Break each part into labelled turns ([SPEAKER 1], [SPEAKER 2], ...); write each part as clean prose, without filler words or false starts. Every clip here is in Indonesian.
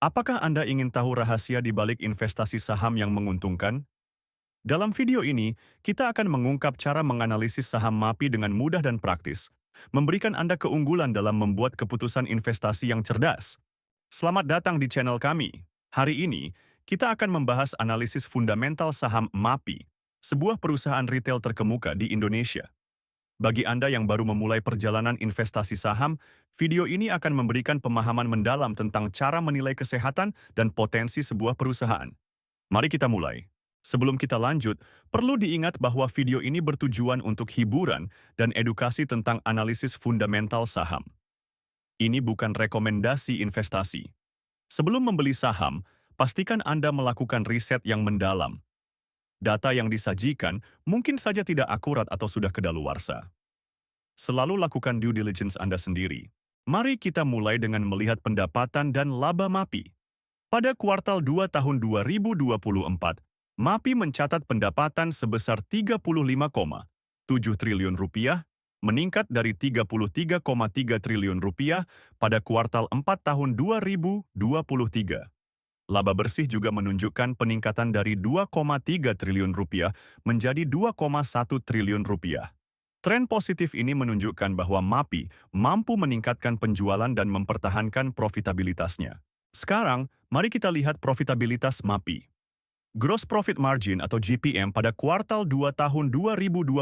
[SPEAKER 1] Apakah Anda ingin tahu rahasia di balik investasi saham yang menguntungkan? Dalam video ini, kita akan mengungkap cara menganalisis saham MAPI dengan mudah dan praktis, memberikan Anda keunggulan dalam membuat keputusan investasi yang cerdas. Selamat datang di channel kami. Hari ini, kita akan membahas analisis fundamental saham MAPI, sebuah perusahaan retail terkemuka di Indonesia. Bagi Anda yang baru memulai perjalanan investasi saham, video ini akan memberikan pemahaman mendalam tentang cara menilai kesehatan dan potensi sebuah perusahaan. Mari kita mulai. Sebelum kita lanjut, perlu diingat bahwa video ini bertujuan untuk hiburan dan edukasi tentang analisis fundamental saham. Ini bukan rekomendasi investasi. Sebelum membeli saham, pastikan Anda melakukan riset yang mendalam. Data yang disajikan mungkin saja tidak akurat atau sudah kedaluarsa. Selalu lakukan due diligence Anda sendiri. Mari kita mulai dengan melihat pendapatan dan laba MAPI. Pada kuartal 2 tahun 2024, MAPI mencatat pendapatan sebesar 35,7 triliun rupiah, meningkat dari 33,3 triliun rupiah pada kuartal 4 tahun 2023. Laba bersih juga menunjukkan peningkatan dari 2,3 triliun rupiah menjadi 2,1 triliun rupiah. Tren positif ini menunjukkan bahwa MAPI mampu meningkatkan penjualan dan mempertahankan profitabilitasnya. Sekarang, mari kita lihat profitabilitas MAPI. Gross Profit Margin atau GPM pada kuartal 2 tahun 2024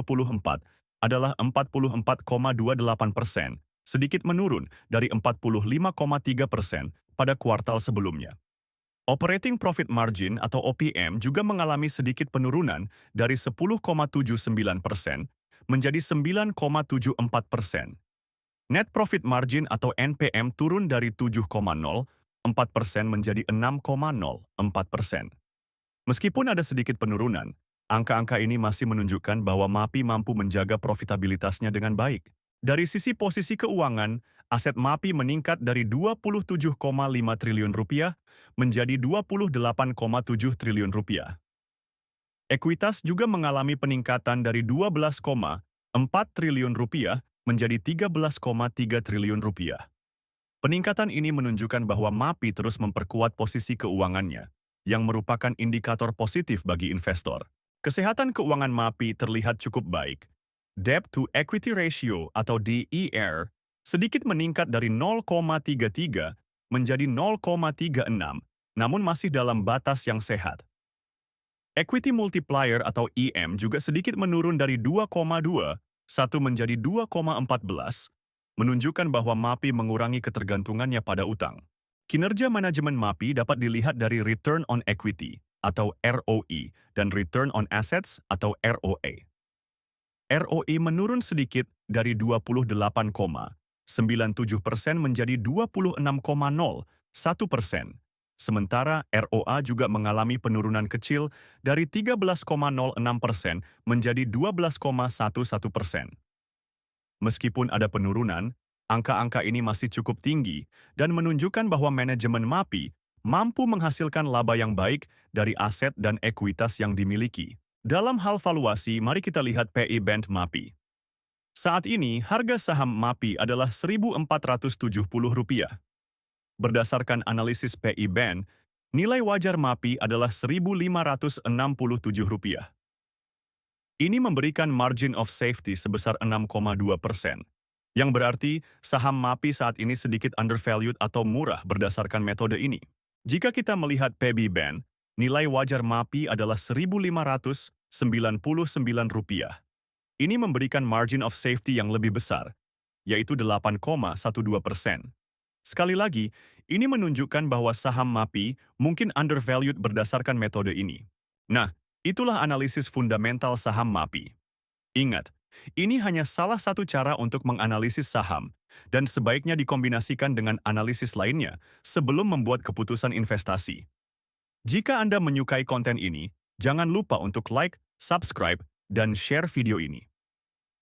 [SPEAKER 1] adalah 44,28%, sedikit menurun dari 45,3% pada kuartal sebelumnya. Operating Profit Margin atau OPM juga mengalami sedikit penurunan dari 10,79% menjadi 9,74%. Net Profit Margin atau NPM turun dari 7,04% menjadi 6,04%. Meskipun ada sedikit penurunan, angka-angka ini masih menunjukkan bahwa MAPI mampu menjaga profitabilitasnya dengan baik. Dari sisi posisi keuangan, aset MAPI meningkat dari 27,5 triliun rupiah menjadi 28,7 triliun rupiah. Ekuitas juga mengalami peningkatan dari 12,4 triliun rupiah menjadi 13,3 triliun rupiah. Peningkatan ini menunjukkan bahwa MAPI terus memperkuat posisi keuangannya, yang merupakan indikator positif bagi investor. Kesehatan keuangan MAPI terlihat cukup baik. Debt to Equity Ratio atau DER sedikit meningkat dari 0,33 menjadi 0,36, namun masih dalam batas yang sehat. Equity Multiplier atau EM juga sedikit menurun dari 2,21 menjadi 2,14, menunjukkan bahwa MAPI mengurangi ketergantungannya pada utang. Kinerja manajemen MAPI dapat dilihat dari Return on Equity atau ROE dan Return on Assets atau ROA. ROE menurun sedikit dari 28,97% menjadi 26,01%. Sementara ROA juga mengalami penurunan kecil dari 13,06% menjadi 12,11%. Meskipun ada penurunan, angka-angka ini masih cukup tinggi dan menunjukkan bahwa manajemen MAPI mampu menghasilkan laba yang baik dari aset dan ekuitas yang dimiliki. Dalam hal valuasi, mari kita lihat PE Band MAPI. Saat ini, harga saham MAPI adalah Rp1.470. Berdasarkan analisis PE Band, nilai wajar MAPI adalah Rp1.567. Ini memberikan margin of safety sebesar 6,2%, yang berarti saham MAPI saat ini sedikit undervalued atau murah berdasarkan metode ini. Jika kita melihat PB Band, nilai wajar MAPI adalah Rp1.599. Ini memberikan margin of safety yang lebih besar, yaitu 8,12%. Sekali lagi, ini menunjukkan bahwa saham MAPI mungkin undervalued berdasarkan metode ini. Nah, itulah analisis fundamental saham MAPI. Ingat, ini hanya salah satu cara untuk menganalisis saham, dan sebaiknya dikombinasikan dengan analisis lainnya sebelum membuat keputusan investasi. Jika Anda menyukai konten ini, jangan lupa untuk like, subscribe, dan share video ini.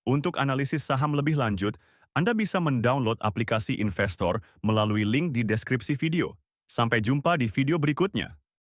[SPEAKER 1] Untuk analisis saham lebih lanjut, Anda bisa mendownload aplikasi Investor melalui link di deskripsi video. Sampai jumpa di video berikutnya.